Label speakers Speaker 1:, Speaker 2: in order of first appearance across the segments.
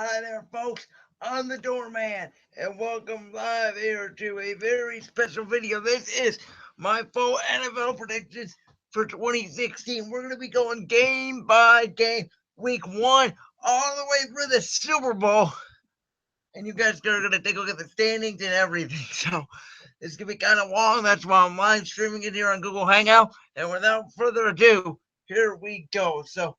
Speaker 1: Hi there, folks. I'm the doorman, and welcome live here to a very special video. This is my full NFL predictions for 2016. We're going to be going game by game, week one, all the way through the Super Bowl. And you guys are going to take a look at the standings and everything. So it's going to be kind of long. That's why I'm live streaming it here on Google Hangout. And without further ado, here we go. So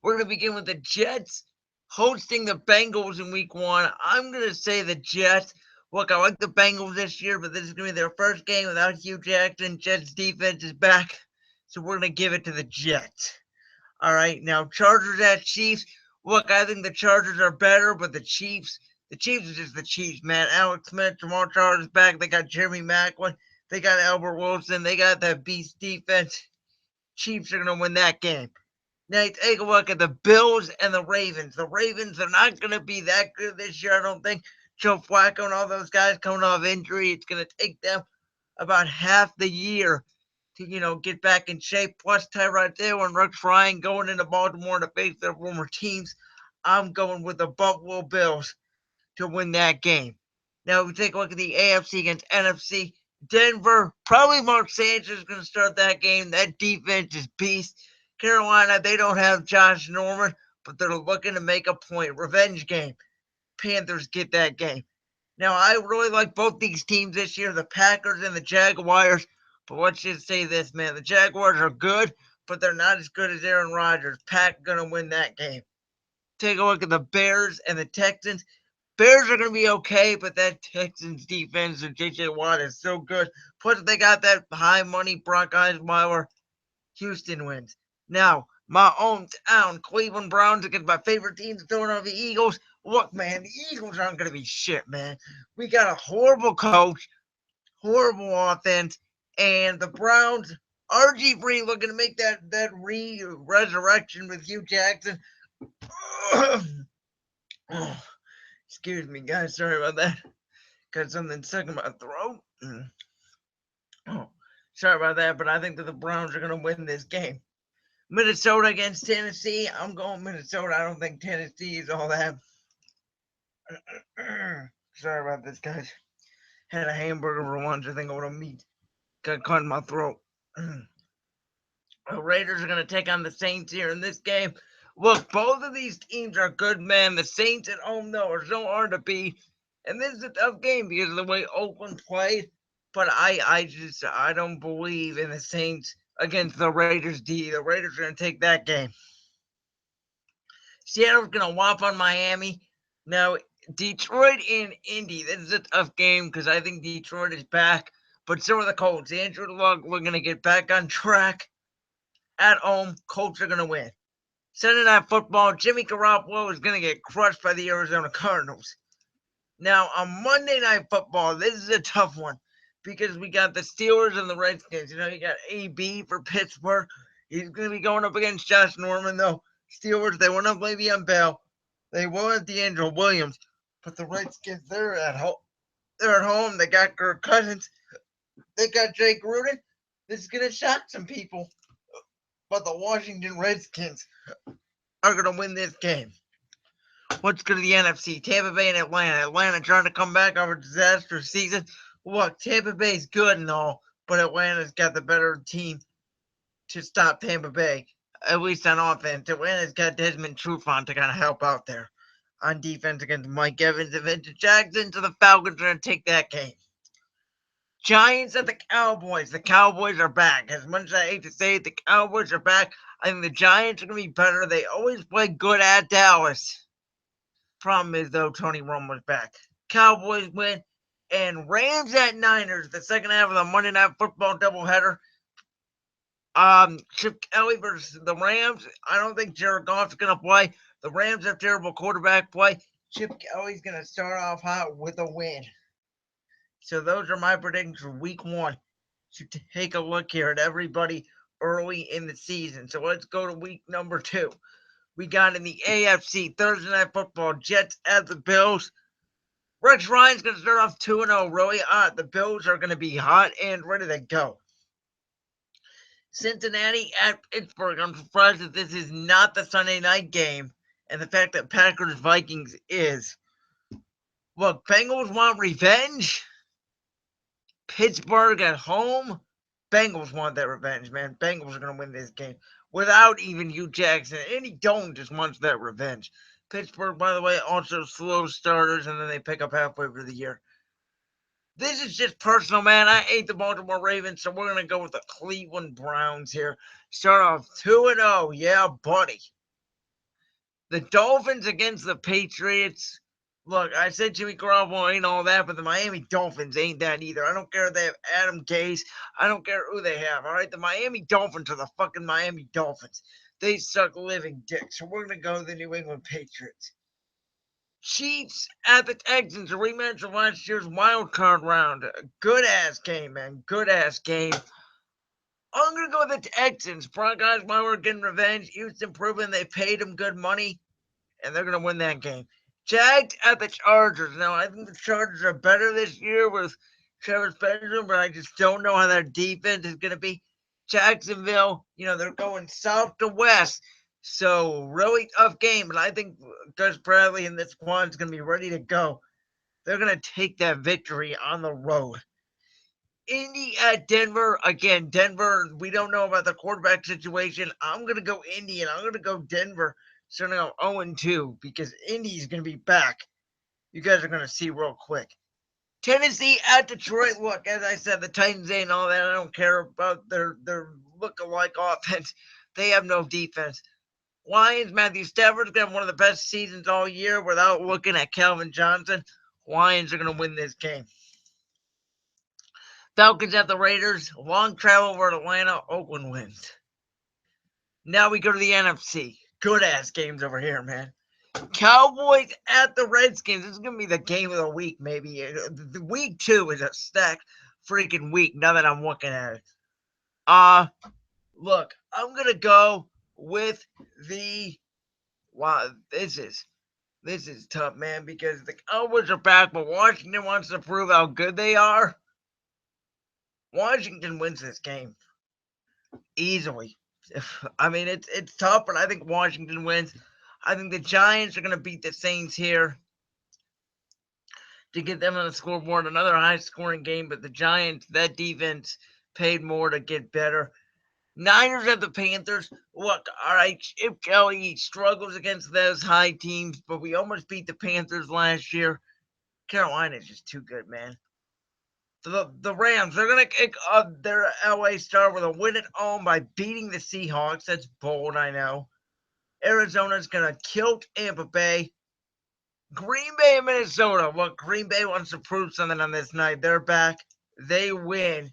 Speaker 1: we're going to begin with the Jets hosting the Bengals in week one. I'm going to say the Jets. Look, I like the Bengals this year, but this is going to be their first game without Hugh Jackson. Jets defense is back, so we're going to give it to the Jets. All right, now Chargers at Chiefs. Look, I think the Chargers are better, but the Chiefs are just the Chiefs, man. Alex Smith, Jamal Charles is back. They got Jeremy Maclin. They got Albert Wilson. They got that beast defense. Chiefs are going to win that game. Now you take a look at the Bills and the Ravens. The Ravens are not going to be that good this year, I don't think. Joe Flacco and all those guys coming off injury, it's going to take them about half the year to, get back in shape. Plus Tyrod Taylor and Rex Ryan going into Baltimore to face their former teams. I'm going with the Buffalo Bills to win that game. Now we take a look at the AFC against NFC. Denver, probably Mark Sanchez is going to start that game. That defense is beast. Carolina, they don't have Josh Norman, but they're looking to make a point. Revenge game. Panthers get that game. Now, I really like both these teams this year, the Packers and the Jaguars. But let's just say this, man. The Jaguars are good, but they're not as good as Aaron Rodgers. Pack going to win that game. Take a look at the Bears and the Texans. Bears are going to be okay, but that Texans defense and J.J. Watt is so good. Plus, they got that high money Brock Osweiler. Houston wins. Now, my own town, Cleveland Browns against my favorite team, the Philadelphia Eagles. Look, man, the Eagles aren't going to be shit, man. We got a horrible coach, horrible offense, and the Browns, RG3 looking to make that resurrection with Hugh Jackson. Excuse me, guys. Sorry about that. Got something stuck in my throat. Oh, sorry about that, but I think that the Browns are going to win this game. Minnesota against Tennessee. I'm going Minnesota. I don't think Tennessee is all that. Sorry about this, guys. Had a hamburger for lunch. I think I would have meat. Got caught in my throat. The Raiders are going to take on the Saints here in this game. Look, both of these teams are good, man. The Saints at home, though, are so hard to beat. And this is a tough game because of the way Oakland played. But I don't believe in the Saints against the Raiders D. The Raiders are going to take that game. Seattle's going to whop on Miami. Now, Detroit and Indy, this is a tough game because I think Detroit is back. But so are the Colts. Andrew Luck, we're going to get back on track. At home, Colts are going to win. Sunday Night Football, Jimmy Garoppolo is going to get crushed by the Arizona Cardinals. Now, on Monday Night Football, this is a tough one because we got the Steelers and the Redskins. You got AB for Pittsburgh. He's going to be going up against Josh Norman, though. Steelers, they won't have Le'Veon Bell. They will have D'Angelo Williams. But the Redskins, they're at home. They're at home. They got Kirk Cousins. They got Jake Gruden. This is going to shock some people. But the Washington Redskins are going to win this game. Let's go to the NFC. Tampa Bay and Atlanta. Atlanta trying to come back after a disastrous season. Look, Tampa Bay's good and all, but Atlanta's got the better team to stop Tampa Bay, at least on offense. Atlanta's got Desmond Trufant to kind of help out there on defense against Mike Evans and Vincent Jackson. So the Falcons are going to take that game. Giants at the Cowboys. The Cowboys are back. As much as I hate to say it, the Cowboys are back. I think the Giants are going to be better. They always play good at Dallas. Problem is, though, Tony Romo's back. Cowboys win. And Rams at Niners, the second half of the Monday Night Football doubleheader. Chip Kelly versus the Rams. I don't think Jared Goff's going to play. The Rams have terrible quarterback play. Chip Kelly's going to start off hot with a win. So those are my predictions for week one. So take a look here at everybody early in the season. So let's go to week number 2. We got in the AFC Thursday Night Football, Jets at the Bills. Rex Ryan's going to start off 2-0 really hot. The Bills are going to be hot and ready to go. Cincinnati at Pittsburgh. I'm surprised that this is not the Sunday night game and the fact that Packers Vikings is. Look, Bengals want revenge. Pittsburgh at home. Bengals want that revenge, man. Bengals are going to win this game without even Hugh Jackson. Andy Dalton just wants that revenge. Pittsburgh, by the way, also slow starters, and then they pick up halfway through the year. This is just personal, man. I hate the Baltimore Ravens, so we're going to go with the Cleveland Browns here. Start off 2-0. Yeah, buddy. The Dolphins against the Patriots. Look, I said Jimmy Garoppolo ain't all that, but the Miami Dolphins ain't that either. I don't care if they have Adam Gase. I don't care who they have, all right? The Miami Dolphins are the fucking Miami Dolphins. They suck living dicks, so we're going to go with the New England Patriots. Chiefs at the Texans, a rematch of last year's wild card round. Good ass game, man. Good ass game. I'm gonna go with the Texans. Broncos, while we're getting revenge, Houston proving they paid them good money, and they're gonna win that game. Jags at the Chargers. Now I think the Chargers are better this year with Travis Benjamin, but I just don't know how their defense is gonna be. Jacksonville, they're going south to west. So really tough game, but I think Gus Bradley and this squad is going to be ready to go. They're going to take that victory on the road. Indy at Denver. Again, Denver, we don't know about the quarterback situation. I'm going to go Indy, and I'm going to go Denver. Starting out 0-2 because Indy's going to be back. You guys are going to see real quick. Tennessee at Detroit. Look, as I said, the Titans ain't all that. I don't care about their look-alike offense. They have no defense. Lions, Matthew Stafford's got one of the best seasons all year without looking at Calvin Johnson. Lions are going to win this game. Falcons at the Raiders. Long travel over Atlanta. Oakland wins. Now we go to the NFC. Good-ass games over here, man. Cowboys at the Redskins. This is going to be the game of the week, maybe. The week 2 is a stacked freaking week now that I'm looking at it. Look, I'm going to go with the... Wow, this is tough, man, because the Cowboys are back, but Washington wants to prove how good they are. Washington wins this game easily. I mean, it's tough, but I think Washington wins. I think the Giants are going to beat the Saints here to get them on the scoreboard. Another high-scoring game, but the Giants, that defense paid more to get better. Niners at the Panthers. Look, all right, Chip Kelly struggles against those high teams, but we almost beat the Panthers last year. Carolina's just too good, man. The Rams, they're going to kick up their LA start with a win at home by beating the Seahawks. That's bold, I know. Arizona's going to kill Tampa Bay. Green Bay and Minnesota. Well, Green Bay wants to prove something on this night. They're back. They win.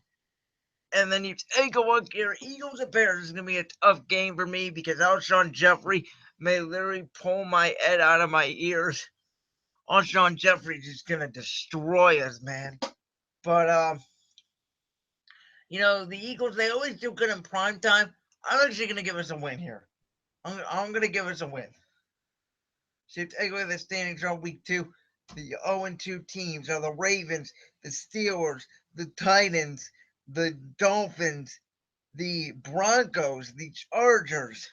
Speaker 1: And then you take a look here. Eagles and Bears is going to be a tough game for me because Alshon Jeffrey may literally pull my head out of my ears. Alshon Jeffrey is just going to destroy us, man. But, the Eagles, they always do good in prime time. I'm actually going to give us a win here. I'm going to give us a win. So you take away the standings from week 2. The 0-2 teams are the Ravens, the Steelers, the Titans, the Dolphins, the Broncos, the Chargers,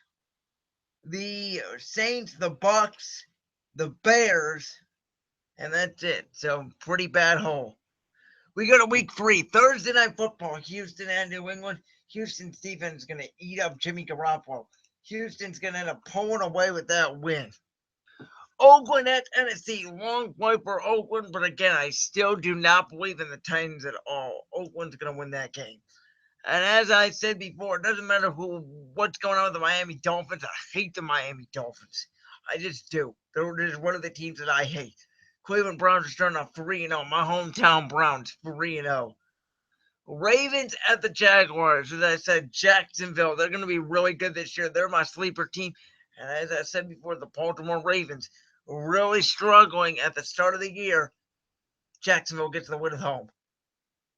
Speaker 1: the Saints, the Bucks, the Bears, and that's it. So pretty bad hole. We go to week 3, Thursday Night Football, Houston and New England. Houston's defense is going to eat up Jimmy Garoppolo. Houston's going to end up pulling away with that win. Oakland at Tennessee, long play for Oakland, but again, I still do not believe in the Titans at all. Oakland's going to win that game. And as I said before, it doesn't matter what's going on with the Miami Dolphins. I hate the Miami Dolphins. I just do. They're just one of the teams that I hate. Cleveland Browns are starting off 3-0. My hometown Browns, 3-0. Ravens at the Jaguars. As I said, Jacksonville, they're going to be really good this year. They're my sleeper team. And as I said before, the Baltimore Ravens really struggling at the start of the year. Jacksonville gets the win at home.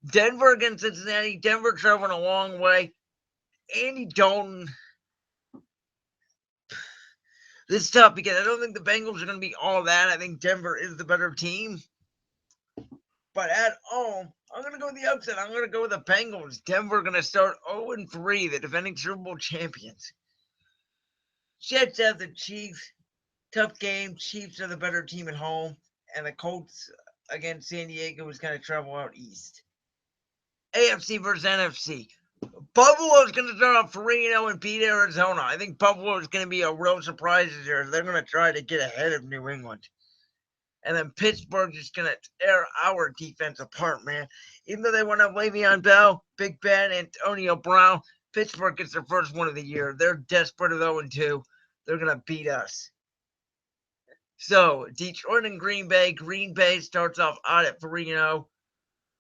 Speaker 1: Denver against Cincinnati. Denver traveling a long way. Andy Dalton. This is tough because I don't think the Bengals are going to be all that. I think Denver is the better team. But at home, I'm going to go with the upset. I'm going to go with the Bengals. Denver going to start 0-3, the defending Super Bowl champions. Jets at the Chiefs. Tough game. Chiefs are the better team at home, and the Colts against San Diego is going to travel out east. AFC versus NFC. Buffalo's going to start off 3-0 and beat Arizona. I think Buffalo is going to be a real surprise this year. They're going to try to get ahead of New England. And then Pittsburgh is going to tear our defense apart, man. Even though they want to have Le'Veon Bell, Big Ben, Antonio Brown, Pittsburgh gets their first one of the year. They're desperate at 0-2. They're going to beat us. So, Detroit and Green Bay. Green Bay starts off out at 3-0.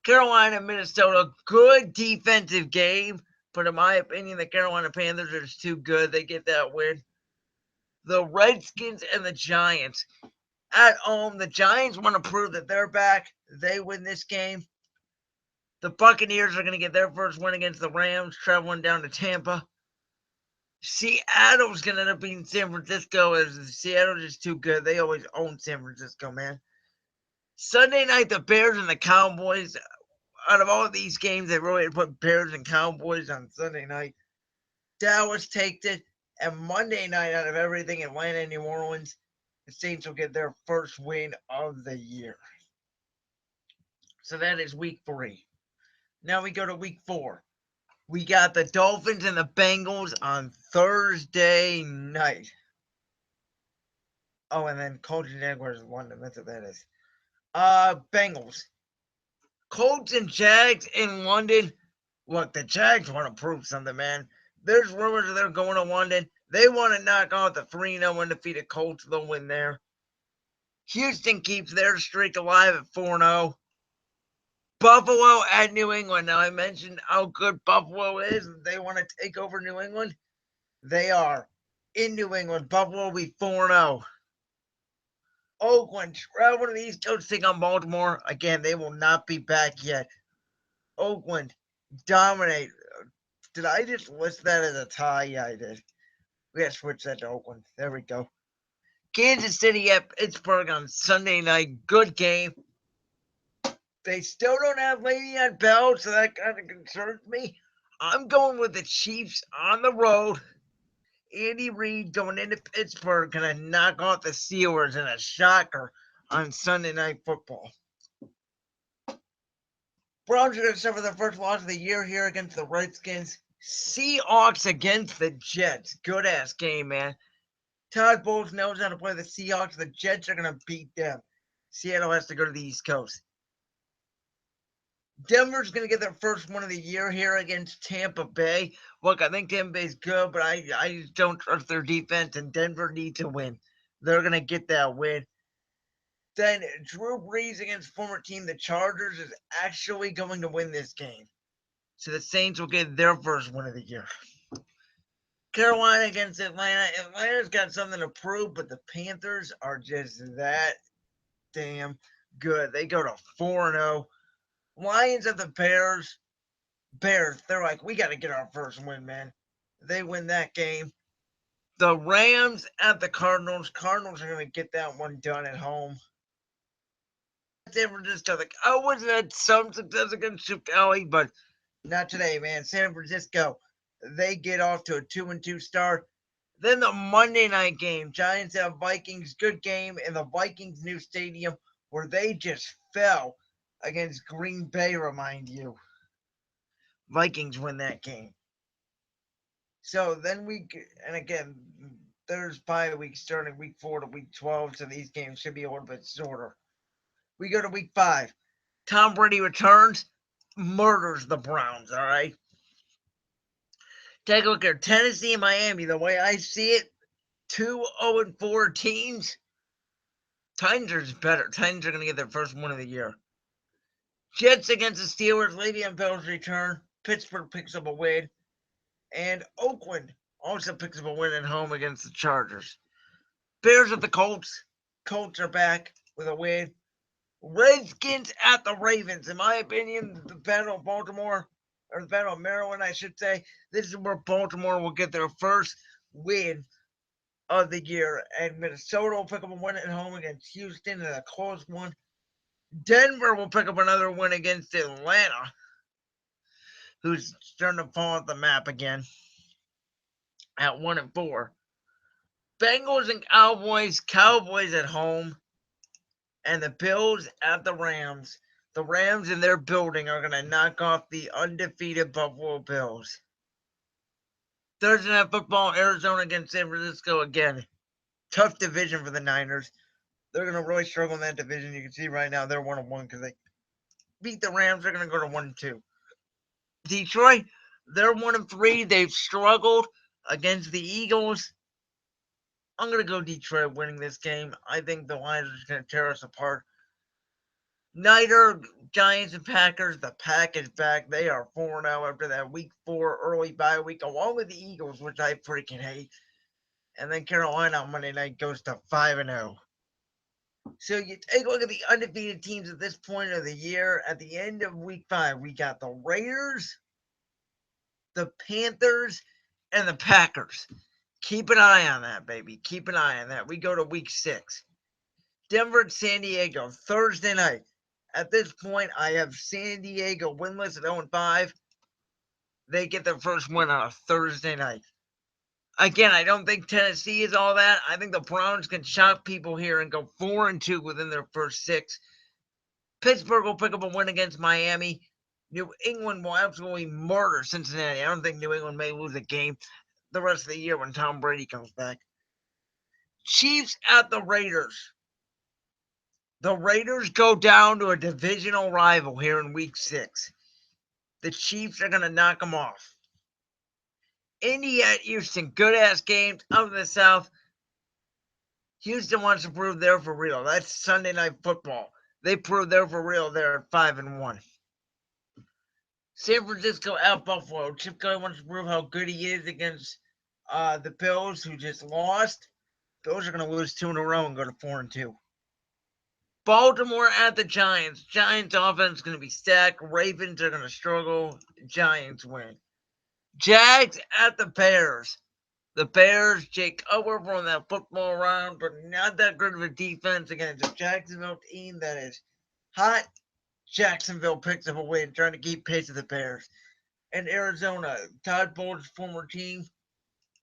Speaker 1: Carolina, Minnesota, good defensive game. But in my opinion, the Carolina Panthers are just too good. They get that win. The Redskins and the Giants. At home, the Giants want to prove that they're back. They win this game. The Buccaneers are going to get their first win against the Rams, traveling down to Tampa. Seattle's going to end up beating San Francisco as Seattle's just too good. They always own San Francisco, man. Sunday night, the Bears and the Cowboys. Out of all of these games, they really put Bears and Cowboys on Sunday night. Dallas takes it. And Monday night, out of everything, Atlanta and New Orleans, the Saints will get their first win of the year. So that is week 3. Now we go to week 4. We got the Dolphins and the Bengals on Thursday night. Oh, and then Colts and Jaguars in London. That's what that is. Bengals. Colts and Jags in London. Look, the Jags want to prove something, man. There's rumors that they're going to London. They want to knock out the 3-0 undefeated Colts. They'll win there. Houston keeps their streak alive at 4-0. Buffalo at New England. Now, I mentioned how good Buffalo is. They want to take over New England. They are in New England. Buffalo will be 4-0. Oakland, traveling to the East Coast, take on Baltimore. Again, they will not be back yet. Oakland, dominate. Did I just list that as a tie? Yeah, I did. We got to switch that to Oakland. There we go. Kansas City at Pittsburgh on Sunday night. Good game. They still don't have Le'Veon Bell, so that kind of concerns me. I'm going with the Chiefs on the road. Andy Reid going into Pittsburgh going to knock off the Steelers in a shocker on Sunday Night Football. Browns are going to suffer their first loss of the year here against the Redskins. Seahawks against the Jets. Good-ass game, man. Todd Bowles knows how to play the Seahawks. The Jets are going to beat them. Seattle has to go to the East Coast. Denver's going to get their first one of the year here against Tampa Bay. Look, I think Tampa Bay's good, but I don't trust their defense, and Denver needs to win. They're going to get that win. Then Drew Brees against former team, the Chargers, is actually going to win this game. So the Saints will get their first win of the year. Carolina against Atlanta. Atlanta's got something to prove, but the Panthers are just that damn good. They go to 4-0. Lions at the Bears. Bears, they're like, we got to get our first win, man. They win that game. The Rams at the Cardinals. Cardinals are going to get that one done at home. San Francisco, I wasn't had some success against Chip Kelly, but not today, man. San Francisco, they get off to a 2-2 start. Then the Monday night game, Giants at Vikings, good game in the Vikings' new stadium where they just fell against Green Bay, remind you. Vikings win that game. So then and again, there's bye week starting week 4 to week 12, so these games should be a little bit shorter. We go to week 5. Tom Brady returns, murders the Browns, all right? Take a look at Tennessee and Miami. The way I see it, 2-0-4 teams. Titans are better. Titans are going to get their first one of the year. Jets against the Steelers. Le'Veon Bell's return. Pittsburgh picks up a win. And Oakland also picks up a win at home against the Chargers. Bears at the Colts. Colts are back with a win. Redskins at the Ravens. In my opinion, the Battle of Baltimore, or the Battle of Maryland, I should say, this is where Baltimore will get their first win of the year. And Minnesota will pick up a win at home against Houston in a close one. Denver will pick up another win against Atlanta, who's starting to fall off the map again at 1-4. Bengals and Cowboys. Cowboys at home. And the Bills at the Rams. The Rams in their building are going to knock off the undefeated Buffalo Bills. Thursday Night Football, Arizona against San Francisco again. Tough division for the Niners. They're going to really struggle in that division. You can see right now they're 1-1 because they beat the Rams. They're going to go to 1-2. Detroit, they're 1-3. They've struggled against the Eagles. I'm going to go Detroit winning this game. I think the Lions are just going to tear us apart. Niner, Giants, and Packers. The Pack is back. They are 4-0 after that week 4 early bye week, along with the Eagles, which I freaking hate. And then Carolina on Monday night goes to 5-0. So you take a look at the undefeated teams at this point of the year. At the end of week 5, we got the Raiders, the Panthers, and the Packers. Keep an eye on that, baby. Keep an eye on that. We go to week 6. Denver and San Diego, Thursday night. At this point, I have San Diego winless at 0-5. They get their first win on a Thursday night. Again, I don't think Tennessee is all that. I think the Browns can shock people here and go 4-2 within their first 6. Pittsburgh will pick up a win against Miami. New England will absolutely murder Cincinnati. I don't think New England may lose a game the rest of the year when Tom Brady comes back. Chiefs at the Raiders. The Raiders go down to a divisional rival here in week 6. The Chiefs are going to knock them off. Indy at Houston, good-ass games out of the South. Houston wants to prove they're for real. That's Sunday Night Football. They prove they're for real. They're at 5-1. San Francisco at Buffalo. Chip Kelly wants to prove how good he is against the Bills, who just lost. Bills are going to lose 2 in a row and go to 4-2. Baltimore at the Giants. Giants offense is going to be stacked. Ravens are going to struggle. Giants win. Jags at the Bears. The Bears, Jake Over won that football around, but not that good of a defense against a Jacksonville team that is hot. Jacksonville picks up a win, trying to keep pace with the Bears. And Arizona, Todd Bowles' former team,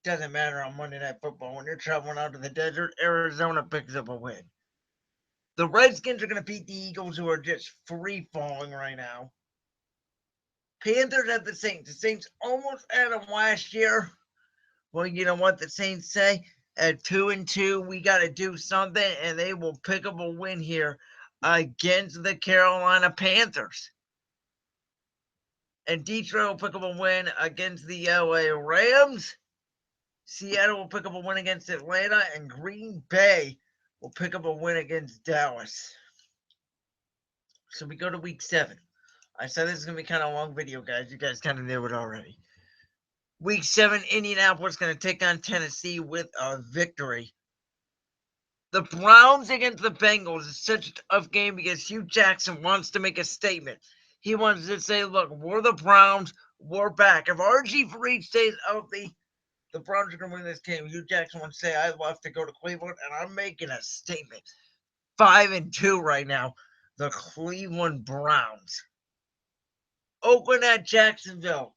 Speaker 1: doesn't matter on Monday Night Football. When you're traveling out to the desert, Arizona picks up a win. The Redskins are going to beat the Eagles, who are just free falling right now. Panthers at the Saints. The Saints almost had them last year. Well, you know what the Saints say? At 2-2, we got to do something, and they will pick up a win here against the Carolina Panthers. And Detroit will pick up a win against the LA Rams. Seattle will pick up a win against Atlanta, and Green Bay will pick up a win against Dallas. So we go to week 7. I said this is going to be kind of a long video, guys. You guys kind of knew it already. Week 7, Indianapolis going to take on Tennessee with a victory. The Browns against the Bengals is such a tough game because Hugh Jackson wants to make a statement. He wants to say, look, we're the Browns. We're back. If RG3 stays healthy, the Browns are going to win this game. Hugh Jackson wants to say, I'd love to go to Cleveland, and I'm making a statement. 5-2 right now. The Cleveland Browns. Oakland at Jacksonville.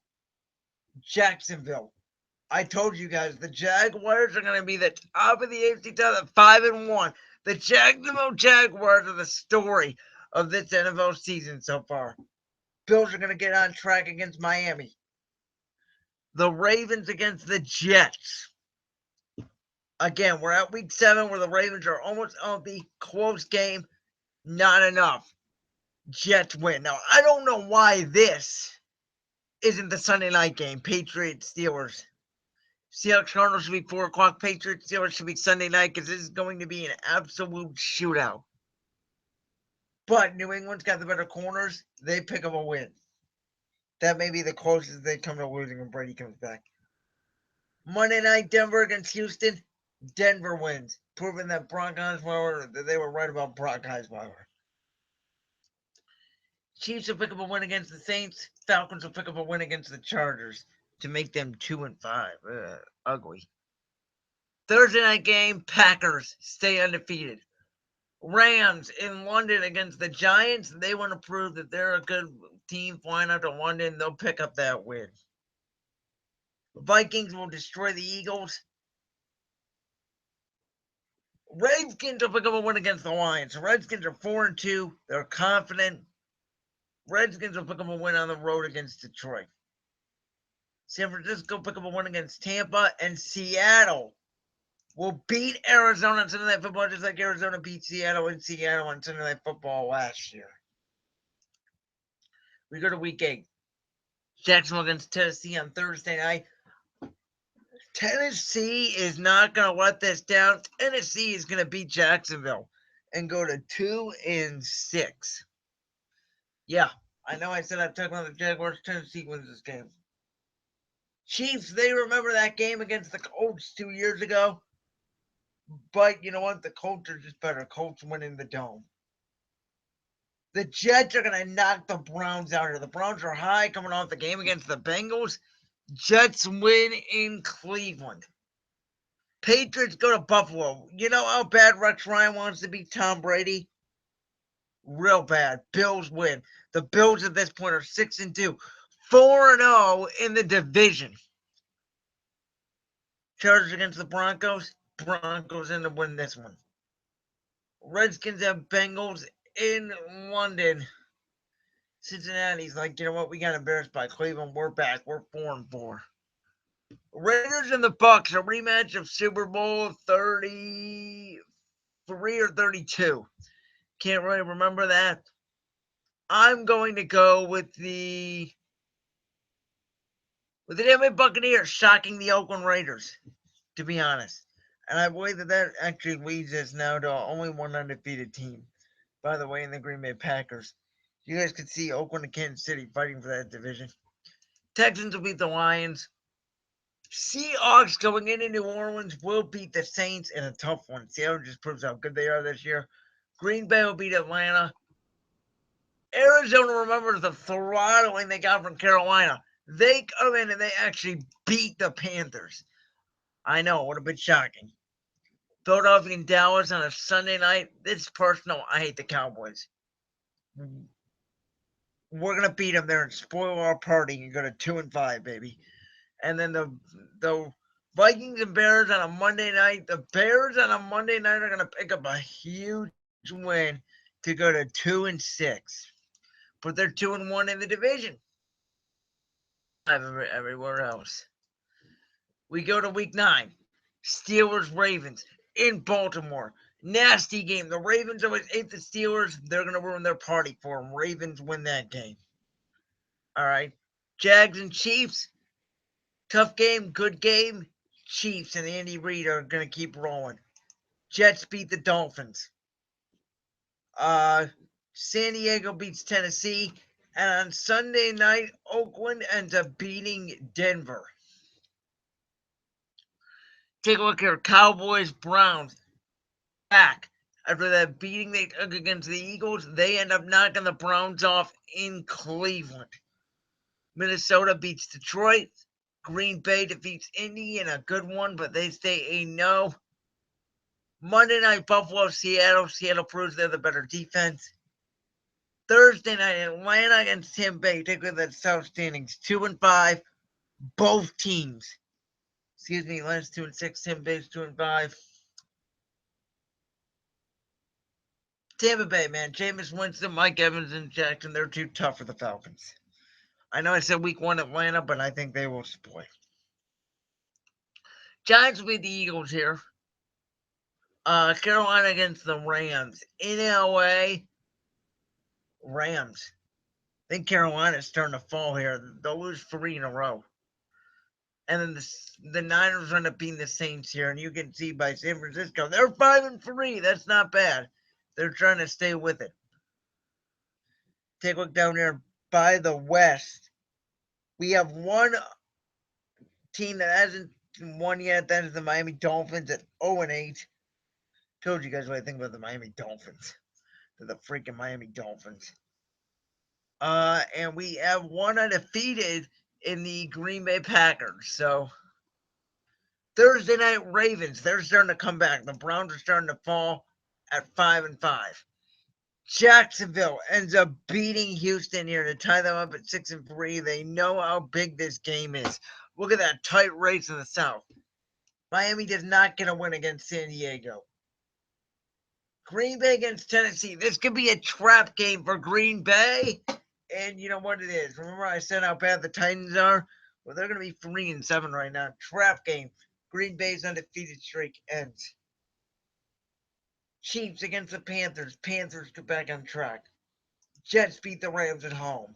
Speaker 1: Jacksonville. I told you guys, the Jaguars are going to be the top of the AFC South at 5-1. The Jacksonville Jaguars are the story of this NFL season so far. Bills are going to get on track against Miami. The Ravens against the Jets. Again, we're at week 7 where the Ravens are almost healthy. Close game. Not enough. Jets win. Now, I don't know why this isn't the Sunday night game. Patriots, Steelers. Seahawks Cardinals should be 4 o'clock. Patriots Steelers should be Sunday night because this is going to be an absolute shootout. But New England's got the better corners. They pick up a win. That may be the closest they come to losing when Brady comes back. Monday night, Denver against Houston. Denver wins, proving that they were right about Brock Osweiler. Chiefs will pick up a win against the Saints. Falcons will pick up a win against the Chargers to make them 2-5. Ugly. Thursday night game, Packers stay undefeated. Rams in London against the Giants. They want to prove that they're a good team flying out to London. They'll pick up that win. The Vikings will destroy the Eagles. Redskins will pick up a win against the Lions. The Redskins are 4-2. They're confident. Redskins will pick up a win on the road against Detroit. San Francisco pick up a win against Tampa, and Seattle will beat Arizona on Sunday Night Football, just like Arizona beat Seattle in Seattle on Sunday Night Football last year. We go to Week 8. Jacksonville against Tennessee on Thursday night. Tennessee is not going to let this down. Tennessee is going to beat Jacksonville and go to 2-6. Yeah, I know I said I'm talking about the Jaguars. Tennessee wins this game. Chiefs, they remember that game against the Colts 2 years ago. But you know what? The Colts are just better. Colts winning the Dome. The Jets are going to knock the Browns out here. The Browns are high coming off the game against the Bengals. Jets win in Cleveland. Patriots go to Buffalo. You know how bad Rex Ryan wants to beat Tom Brady? Real bad. Bills win. The Bills at this point are 6-2. 4-0 in the division. Chargers against the Broncos. Broncos end up winning this one. Redskins have Bengals in London. Cincinnati's like, you know what? We got embarrassed by Cleveland. We're back. We're 4-4. Raiders and the Bucks, a rematch of Super Bowl 33 or 32. Can't really remember that. I'm going to go with the Tampa Bay Buccaneers shocking the Oakland Raiders, to be honest. And I believe that actually leads us now to only one undefeated team, by the way, in the Green Bay Packers. You guys could see Oakland and Kansas City fighting for that division. Texans will beat the Lions. Seahawks going into New Orleans will beat the Saints in a tough one. Seattle just proves how good they are this year. Green Bay will beat Atlanta. Arizona remembers the throttling they got from Carolina. They come in and they actually beat the Panthers. I know, it would have been shocking. Philadelphia and Dallas on a Sunday night. This is personal. I hate the Cowboys. We're going to beat them there and spoil our party and go to 2-5, baby. And then the Vikings and Bears on a Monday night. The Bears on a Monday night are going to pick up a huge win to go to 2-6. But they're 2-1 in the division. Everywhere else. We go to Week 9. Steelers-Ravens in Baltimore. Nasty game. The Ravens always hate the Steelers. They're going to ruin their party for them. Ravens win that game. All right. Jags and Chiefs. Tough game, good game. Chiefs and Andy Reid are going to keep rolling. Jets beat the Dolphins. San Diego beats Tennessee. And on Sunday night, Oakland ends up beating Denver. Take a look here. Cowboys, Browns. Back. After that beating they took against the Eagles, they end up knocking the Browns off in Cleveland. Minnesota beats Detroit. Green Bay defeats Indy in a good one, but they stay 8-0. Monday night, Buffalo, Seattle. Seattle proves they're the better defense. Thursday night, Atlanta against Tampa Bay. Take a look at the South standings. 2-5. Both teams. Excuse me, Atlanta's 2-6. Tampa Bay's 2-5. Tampa Bay, man. Jameis Winston, Mike Evans, and Jackson. They're too tough for the Falcons. I know I said week 1 Atlanta, but I think they will split. Giants will beat the Eagles here. Carolina against the Rams. In LA, Rams. I think Carolina's starting to fall here. They'll lose 3 in a row. And then the Niners end up beating the Saints here. And you can see by San Francisco, they're 5-3. That's not bad. They're trying to stay with it. Take a look down here by the West. We have one team that hasn't won yet. That is the Miami Dolphins at 0-8. Told you guys what I think about the Miami Dolphins. They're the freaking Miami Dolphins. And we have one undefeated in the Green Bay Packers. So Thursday night Ravens, they're starting to come back. The Browns are starting to fall at 5-5. Jacksonville ends up beating Houston here to tie them up at 6-3. They know how big this game is. Look at that tight race in the South. Miami does not get a win against San Diego. Green Bay against Tennessee. This could be a trap game for Green Bay. And you know what it is. Remember I said how bad the Titans are? Well, they're going to be 3-7 right now. Trap game. Green Bay's undefeated streak ends. Chiefs against the Panthers. Panthers get back on track. Jets beat the Rams at home.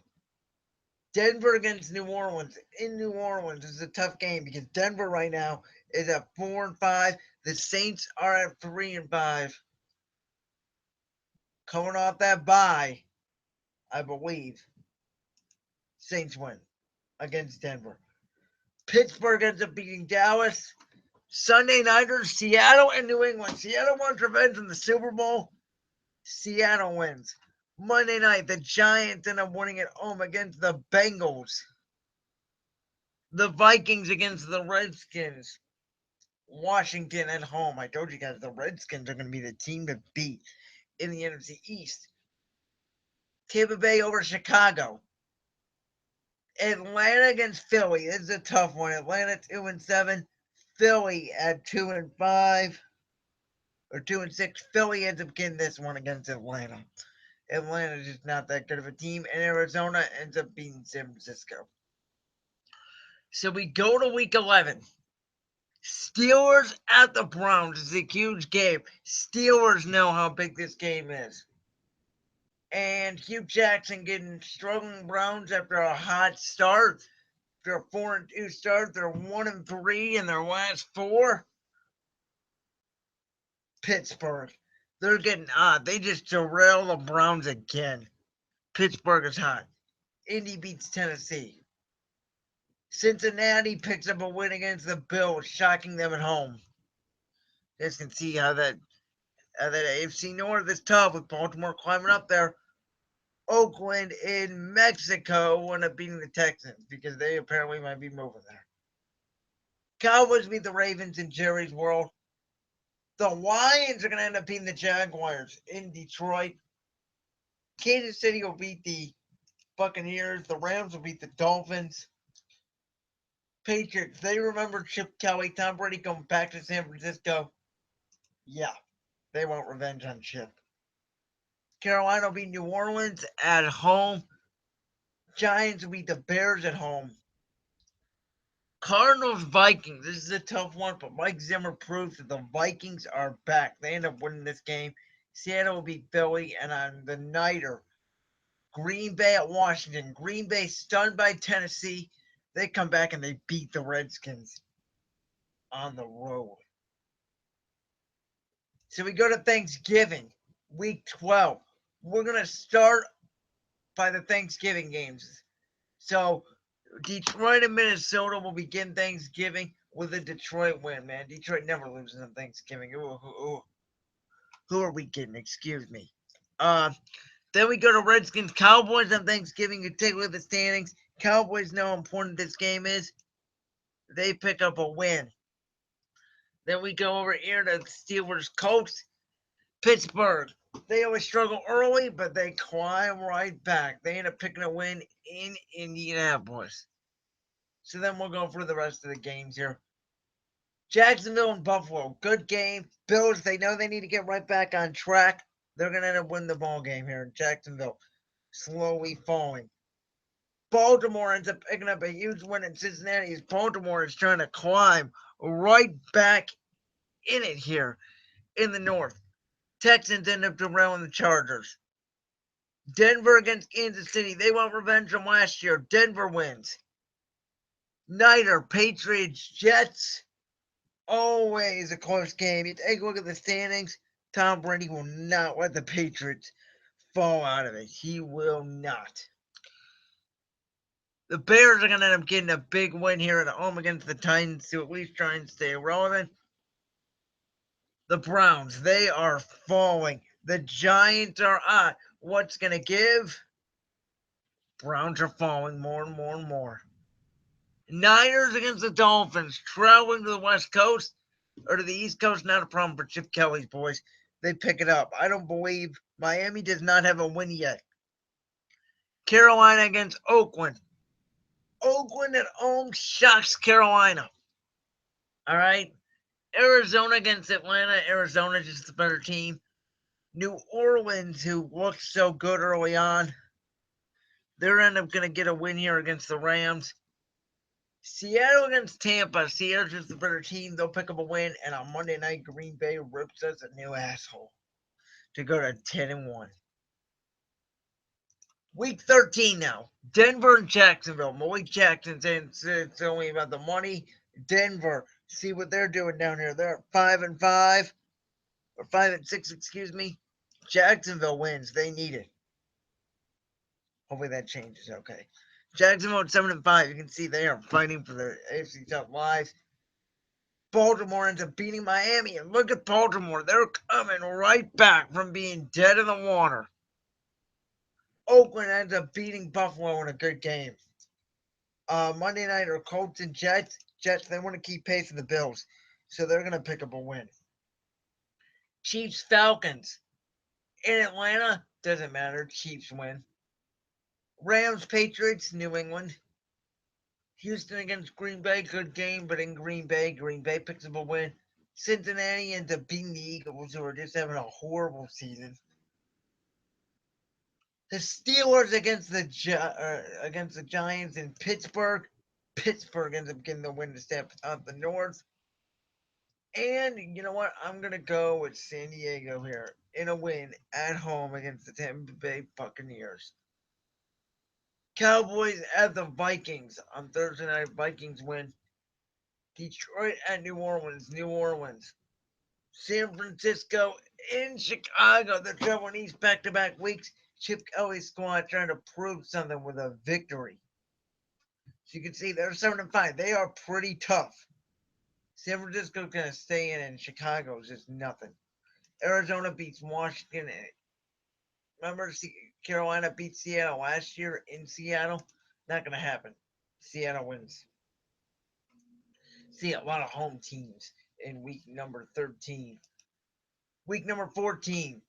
Speaker 1: Denver against New Orleans. In New Orleans is a tough game because Denver right now is at 4-5. The Saints are at 3-5. Coming off that bye, I believe Saints win against Denver. Pittsburgh ends up beating Dallas. Sunday nighters, Seattle and New England. Seattle wants revenge in the Super Bowl. Seattle wins. Monday night, the Giants end up winning at home against the Bengals. The Vikings against the Redskins. Washington at home. I told you guys the Redskins are going to be the team to beat in the NFC East. Tampa Bay over Chicago. Atlanta against Philly. This is a tough one. Atlanta 2-7. Philly at 2-5 or 2-6. Philly ends up getting this one against Atlanta. Atlanta's just not that good of a team, and Arizona ends up beating San Francisco. So we go to week 11. Steelers at the Browns is a huge game. Steelers know how big this game is. And Hugh Jackson getting struggling Browns after a hot start. After a 4-2 start, they're 1-3 in their last 4. Pittsburgh, they're getting hot. They just derail the Browns again. Pittsburgh is hot. Indy beats Tennessee. Cincinnati picks up a win against the Bills, shocking them at home. You guys can see how that AFC North is tough with Baltimore climbing up there. Oakland in Mexico end up beating the Texans because they apparently might be moving there. Cowboys beat the Ravens in Jerry's World. The Lions are going to end up beating the Jaguars in Detroit. Kansas City will beat the Buccaneers. The Rams will beat the Dolphins. Patriots, they remember Chip Kelly, Tom Brady coming back to San Francisco. Yeah, they want revenge on Chip. Carolina will beat New Orleans at home. Giants will beat the Bears at home. Cardinals Vikings. This is a tough one, but Mike Zimmer proves that the Vikings are back. They end up winning this game. Seattle will beat Philly, and on the nighter, Green Bay at Washington. Green Bay stunned by Tennessee. They come back and they beat the Redskins on the road. So we go to Thanksgiving, week 12. We're going to start by the Thanksgiving games. So Detroit and Minnesota will begin Thanksgiving with a Detroit win, man. Detroit never loses on Thanksgiving. Who are we kidding? Excuse me. Then we go to Redskins Cowboys on Thanksgiving. You take a look at the standings. Cowboys know how important this game is. They pick up a win. Then we go over here to Steelers Colts. Pittsburgh. They always struggle early, but they climb right back. They end up picking a win in Indianapolis. So then we'll go through the rest of the games here. Jacksonville and Buffalo. Good game. Bills, they know they need to get right back on track. They're going to end up winning the ball game here in Jacksonville. Slowly falling. Baltimore ends up picking up a huge win in Cincinnati as Baltimore is trying to climb right back in it here in the North. Texans end up derailing the Chargers. Denver against Kansas City. They want revenge from last year. Denver wins. Nighter, Patriots, Jets. Always a close game. You take a look at the standings. Tom Brady will not let the Patriots fall out of it. He will not. The Bears are going to end up getting a big win here at home against the Titans to at least try and stay relevant. The Browns, they are falling. The Giants are on. What's going to give? Browns are falling more and more and more. Niners against the Dolphins, traveling to the West Coast or to the East Coast, not a problem for Chip Kelly's boys. They pick it up. I don't believe Miami does not have a win yet. Carolina against Oakland. Oakland at home shocks Carolina. All right. Arizona against Atlanta. Arizona just the better team. New Orleans, who looked so good early on, they're end up going to get a win here against the Rams. Seattle against Tampa. Seattle's just the better team. They'll pick up a win. And on Monday night, Green Bay rips us a new asshole to go to 10-1. Week 13 now. Denver and Jacksonville. Malik Jackson saying it's only about the money. Denver, see what they're doing down here. They're at 5-5 or 5-6, excuse me. Jacksonville wins. They need it. Hopefully that changes. Okay. Jacksonville at 7-5. You can see they are fighting for their AFC top lives. Baltimore ends up beating Miami, and look at Baltimore. They're coming right back from being dead in the water. Oakland ends up beating Buffalo in a good game. Monday night are Colts and Jets. Jets, they want to keep pace with the Bills, so they're going to pick up a win. Chiefs Falcons in Atlanta, doesn't matter. Chiefs win. Rams Patriots, New England. Houston against Green Bay, good game, but in Green Bay picks up a win. Cincinnati ends up beating the Eagles, who are just having a horrible season. The Steelers against the Giants in Pittsburgh. Pittsburgh ends up getting the win to step up the North. And you know what? I'm going to go with San Diego here in a win at home against the Tampa Bay Buccaneers. Cowboys at the Vikings on Thursday night. Vikings win. Detroit at New Orleans. New Orleans. San Francisco in Chicago. They're traveling east back-to-back weeks. Chip Kelly's squad trying to prove something with a victory. So you can see they're 7-5. They are pretty tough. San Francisco's going to stay in, and Chicago's just nothing. Arizona beats Washington. Remember, Carolina beat Seattle last year in Seattle? Not going to happen. Seattle wins. See a lot of home teams in week number 13. Week number 14,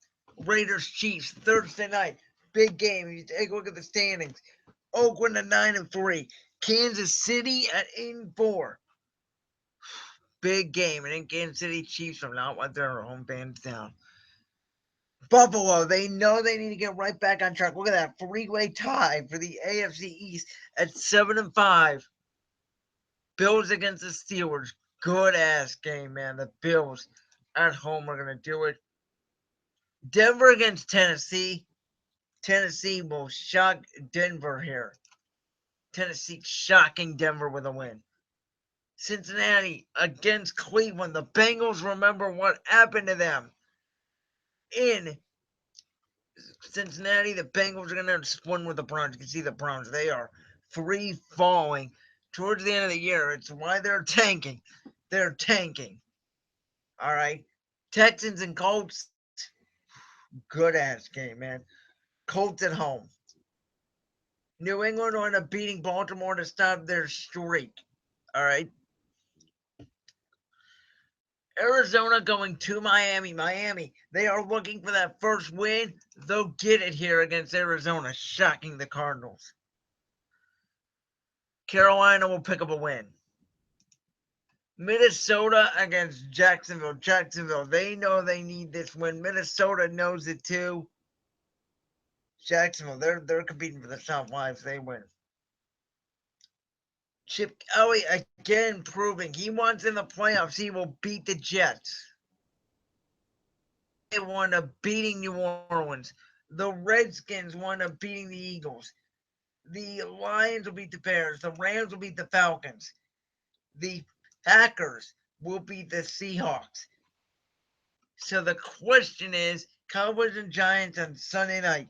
Speaker 1: Raiders Chiefs Thursday night. Big game. If you take a look at the standings, Oakland at 9-3, Kansas City at 8-4. Big game, and in Kansas City, Chiefs will not let their home fans down. Buffalo, they know they need to get right back on track. Look at that three-way tie for the AFC East at 7-5. Bills against the Steelers. Good ass game, man. The Bills at home are gonna do it. Denver against Tennessee. Tennessee will shock Denver here. Tennessee shocking Denver with a win. Cincinnati against Cleveland. The Bengals, remember what happened to them in Cincinnati. The Bengals are going to win with the Browns. You can see the Browns. They are free falling towards the end of the year. It's why they're tanking. They're tanking. All right. Texans and Colts. Good ass game, man. Colts at home. New England will end up beating Baltimore to stop their streak. All right. Arizona going to Miami. Miami, they are looking for that first win. They'll get it here against Arizona, shocking the Cardinals. Carolina will pick up a win. Minnesota against Jacksonville. Jacksonville, they know they need this win. Minnesota knows it too. Jacksonville, they're competing for the top lives. They win. Chip Kelly again proving he wants in the playoffs. He will beat the Jets. They wound up beating New Orleans. The Redskins wound up beating the Eagles. The Lions will beat the Bears. The Rams will beat the Falcons. The Packers will beat the Seahawks. So the question is, Cowboys and Giants on Sunday night.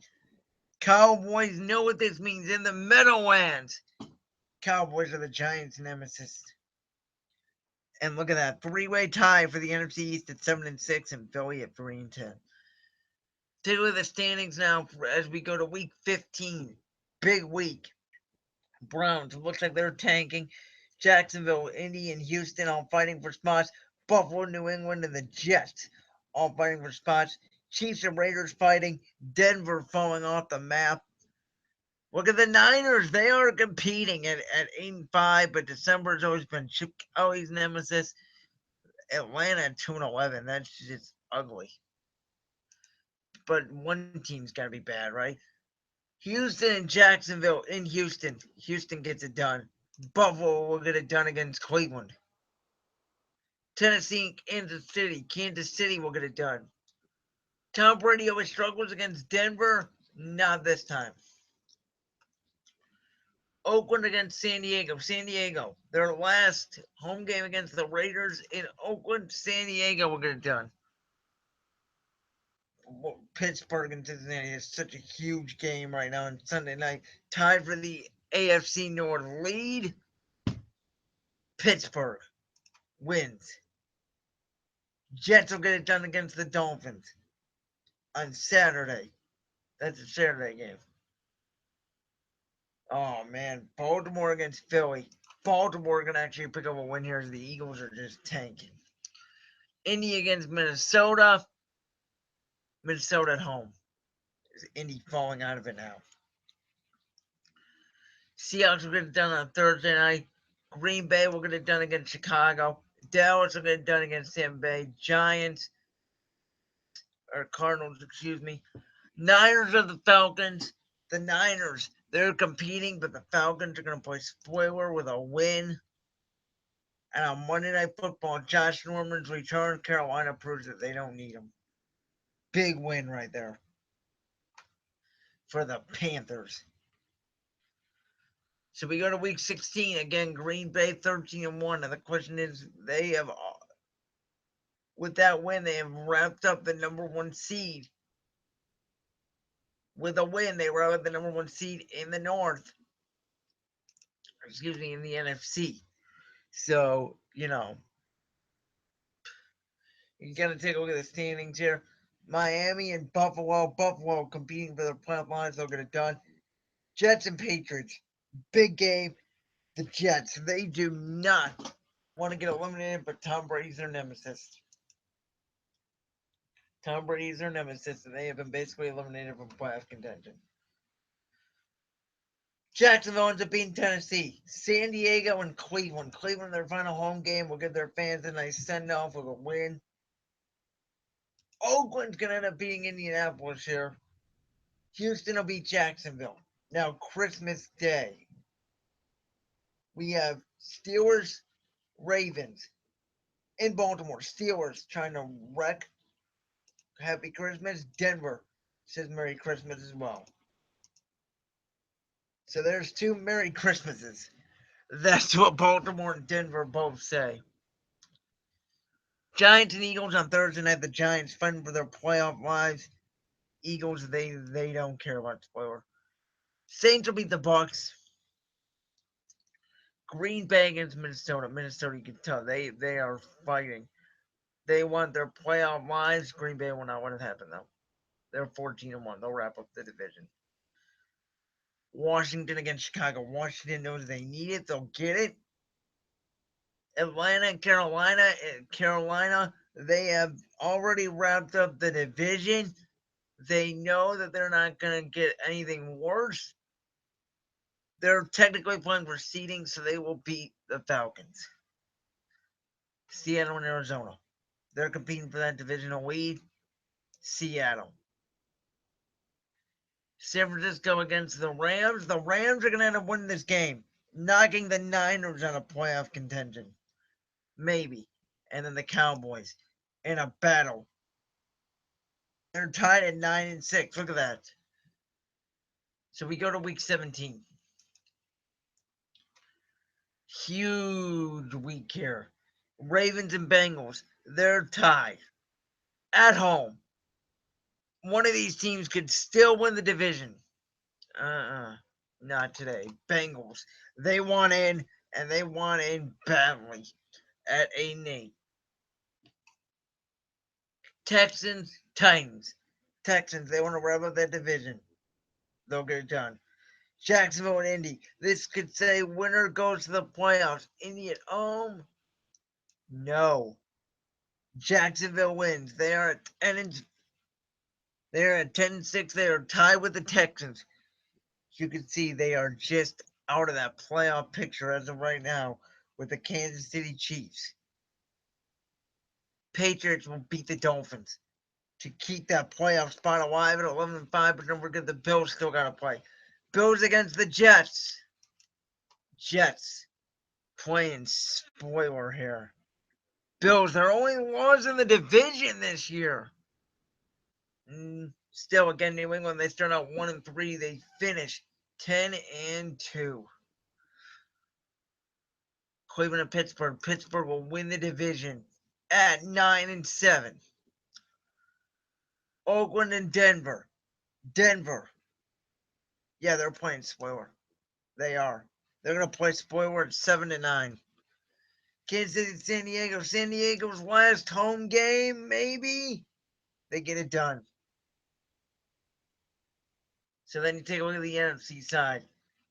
Speaker 1: Cowboys know what this means in the Meadowlands. Cowboys are the Giants' nemesis. And look at that three-way tie for the NFC East at 7-6 and Philly at 3-10. Take a look at the standings now as we go to week 15. Big week. Browns, it looks like they're tanking. Jacksonville, Indy, and Houston all fighting for spots. Buffalo, New England, and the Jets all fighting for spots. Chiefs and Raiders fighting. Denver falling off the map. Look at the Niners. They are competing at 8-5, but December has always been Chip Kelly's nemesis. Atlanta at 2-11. That's just ugly. but one team's got to be bad, right? Houston and Jacksonville in Houston. Houston gets it done. Buffalo will get it done against Cleveland. Tennessee, Kansas City. Kansas City will get it done. Tom Brady always struggles against Denver. Not this time. Oakland against San Diego. San Diego. Their last home game against the Raiders in Oakland. San Diego will get it done. Pittsburgh and Cincinnati is such a huge game right now on Sunday night. Tied for the AFC North lead. Pittsburgh wins. Jets will get it done against the Dolphins on Saturday. That's a Saturday game. Oh man, Baltimore against Philly. Baltimore can actually pick up a win here as the Eagles are just tanking. Indy against Minnesota. Minnesota at home. Indy falling out of it now. Seahawks will get it done on Thursday night. Green Bay will get it done against Chicago. Dallas will get it done against Tampa Bay. Giants, or Cardinals, excuse me. Niners are the Falcons. The Niners, they're competing, but the Falcons are going to play spoiler with a win. And on Monday Night Football, Josh Norman's return. Carolina proves that they don't need him. Big win right there for the Panthers. So we go to week 16. Again, Green Bay 13-1. And the question is, they have, with that win, they have wrapped up the number one seed. With a win, they were out the number one seed in the North. Excuse me, in the NFC. So, you got to take a look at the standings here. Miami and Buffalo. Buffalo competing for their playoff lines. They'll get it done. Jets and Patriots. Big game. The Jets. They do not want to get eliminated, but Tom Brady's their nemesis. Tom Brady's their nemesis, and they have been basically eliminated from playoff contention. Jacksonville ends up beating Tennessee. San Diego and Cleveland. Cleveland, their final home game, will give their fans a nice send-off with a win. Oakland's going to end up beating Indianapolis here. Houston will beat Jacksonville. Now, Christmas Day. We have Steelers, Ravens in Baltimore. Steelers trying to wreck Happy Christmas. Denver says Merry Christmas as well. So there's two Merry Christmases. That's what Baltimore and Denver both say. Giants and Eagles on Thursday night. The Giants fighting for their playoff lives. Eagles, they don't care about spoiler. Saints will beat the Bucks. Green Bay against Minnesota. Minnesota, you can tell they are fighting. They want their playoff lives. Green Bay will not want it to happen though. They're 14-1. They'll wrap up the division. Washington against Chicago. Washington knows they need it. They'll get it. Atlanta and Carolina. Carolina, they have already wrapped up the division. They know that they're not going to get anything worse. They're technically playing for seeding, so they will beat the Falcons. Seattle and Arizona. They're competing for that divisional lead. Seattle. San Francisco against the Rams. The Rams are going to end up winning this game, knocking the Niners out of playoff contention. Maybe. And then the Cowboys in a battle. They're tied at 9-6. Look at that. So we go to week 17. Huge week here. Ravens and Bengals. They're tied at home. One of these teams could still win the division. Not today. Bengals. They want in, and they want in badly at 8-8. Texans, Titans. Texans, they want to wrap up that division. They'll get it done. Jacksonville and Indy. This could say winner goes to the playoffs. Indy at home? No. Jacksonville wins. They are at 10-6. They are tied with the Texans. You can see they are just out of that playoff picture as of right now with the Kansas City Chiefs. Patriots will beat the Dolphins. to keep that playoff spot alive at 11-5, but don't forget the Bills still got to play. Bills against the Jets. Jets playing spoiler here. Bills, their only loss in the division this year. Still, again, New England, they start out 1-3. They finish 10-2. Cleveland and Pittsburgh. Pittsburgh will win the division at 9-7. Oakland and Denver. Denver. Yeah, they're playing spoiler. They are. They're going to play spoiler at 7-9. Kansas City, San Diego. San Diego's last home game, maybe. They get it done. So then you take a look at the NFC side.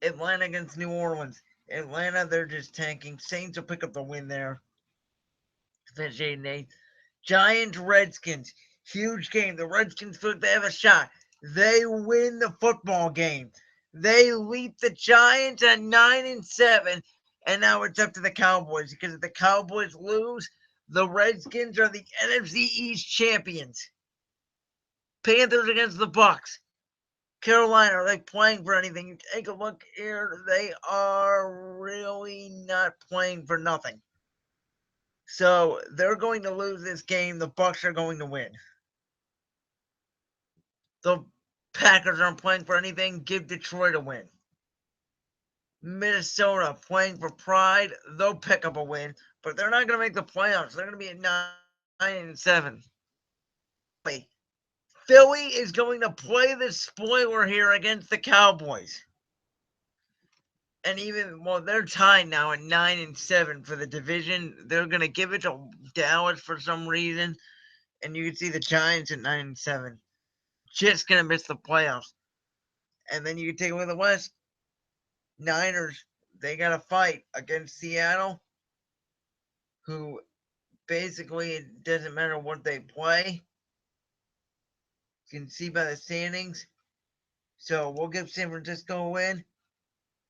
Speaker 1: Atlanta against New Orleans. Atlanta, they're just tanking. Saints will pick up the win there. Finish 8-8. Giants, Redskins. Huge game. The Redskins feel like they have a shot. They win the football game. They leap the Giants at 9-7. And now it's up to the Cowboys. Because if the Cowboys lose, the Redskins are the NFC East champions. Panthers against the Bucks. Carolina, are they playing for anything? You take a look here. They are really not playing for nothing. So they're going to lose this game. The Bucks are going to win. The Packers aren't playing for anything. Give Detroit a win. Minnesota playing for pride. They'll pick up a win, but they're not going to make the playoffs. They're going to be at 9-7. Philly is going to play the spoiler here against the Cowboys. And even, well, they're tied now at 9-7 for the division. They're going to give it to Dallas for some reason. And you can see the Giants at 9-7. Just going to miss the playoffs. And then you can take away the West. Niners, they got to fight against Seattle, who basically it doesn't matter what they play. You can see by the standings. So we'll give San Francisco a win.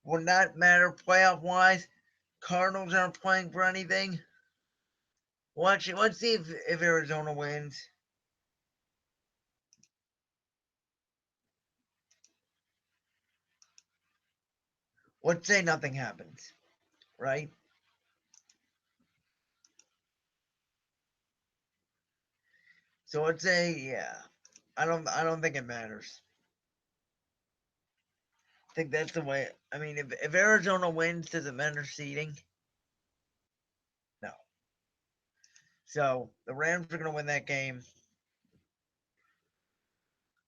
Speaker 1: Will not matter playoff-wise. Cardinals aren't playing for anything. Well, actually, let's see if Arizona wins. Let's say nothing happens, right? So let's say, yeah. I don't think it matters. I think that's the way. I mean, if Arizona wins, does it matter seeding? No. So the Rams are going to win that game,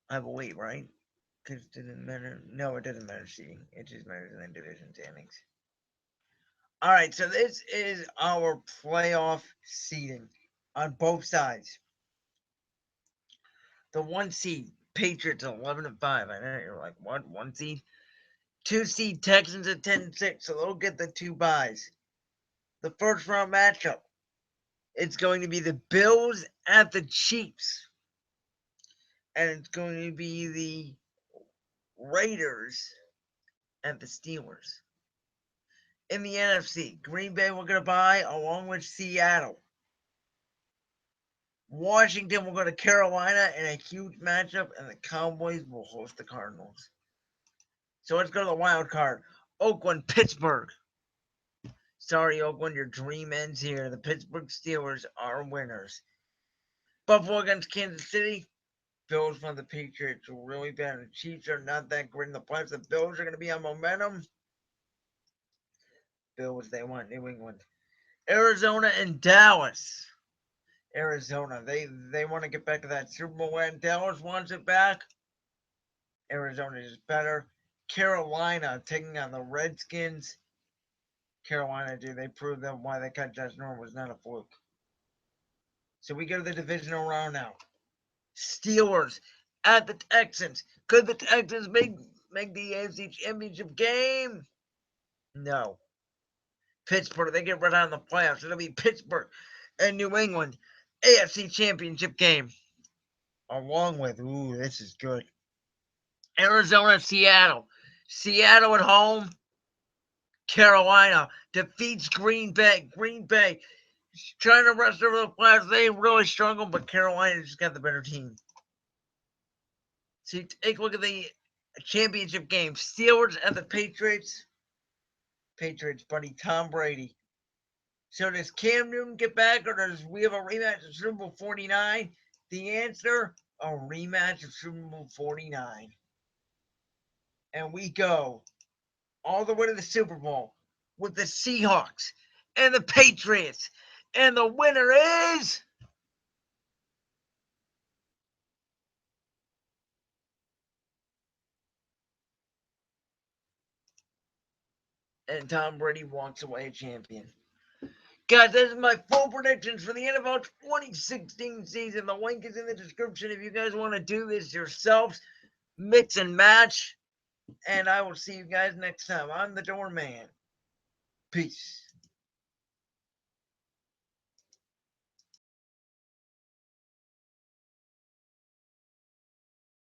Speaker 1: I believe, right? Because it doesn't matter. No, it doesn't matter seeding. It just matters in the division standings. All right, so this is our playoff seeding on both sides. The 1 seed, Patriots 11-5. I know you're like, what? 1 seed? 2 seed, Texans at 10-6. So they'll get the 2 buys. The first round matchup, it's going to be the Bills at the Chiefs. And it's going to be the Raiders at the Steelers. In the NFC, Green Bay we're going to buy along with Seattle. Washington will go to Carolina in a huge matchup, and the Cowboys will host the Cardinals. So let's go to the wild card. Oakland, Pittsburgh. Sorry, Oakland, your dream ends here. The Pittsburgh Steelers are winners. Buffalo against Kansas City. Bills from the Patriots are really bad. The Chiefs are not that great in the playoffs. The Bills are going to be on momentum. Bills, they want New England. Arizona and Dallas. Arizona, they want to get back to that Super Bowl win. Dallas wants it back. Arizona is better. Carolina taking on the Redskins. Carolina, they proved that why they cut Josh Norman was not a fluke. So we go to the divisional round now. Steelers at the Texans. Could the Texans make the AFC Championship game? No. Pittsburgh, they get right out in the playoffs. It'll be Pittsburgh and New England AFC Championship game. Along with, this is good. Arizona, Seattle. Seattle at home. Carolina defeats Green Bay. Green Bay trying to rest over the playoffs. They really struggle, but Carolina just got the better team. So you take a look at the championship game. Steelers and the Patriots. Patriots, buddy, Tom Brady. So does Cam Newton get back, or does we have a rematch of Super Bowl 49? The answer, a rematch of Super Bowl 49. And we go all the way to the Super Bowl with the Seahawks and the Patriots. And the winner is... And Tom Brady walks away a champion. Guys, this is my full predictions for the NFL 2016 season. The link is in the description if you guys want to do this yourselves. Mix and match. And I will see you guys next time. I'm the doorman. Peace.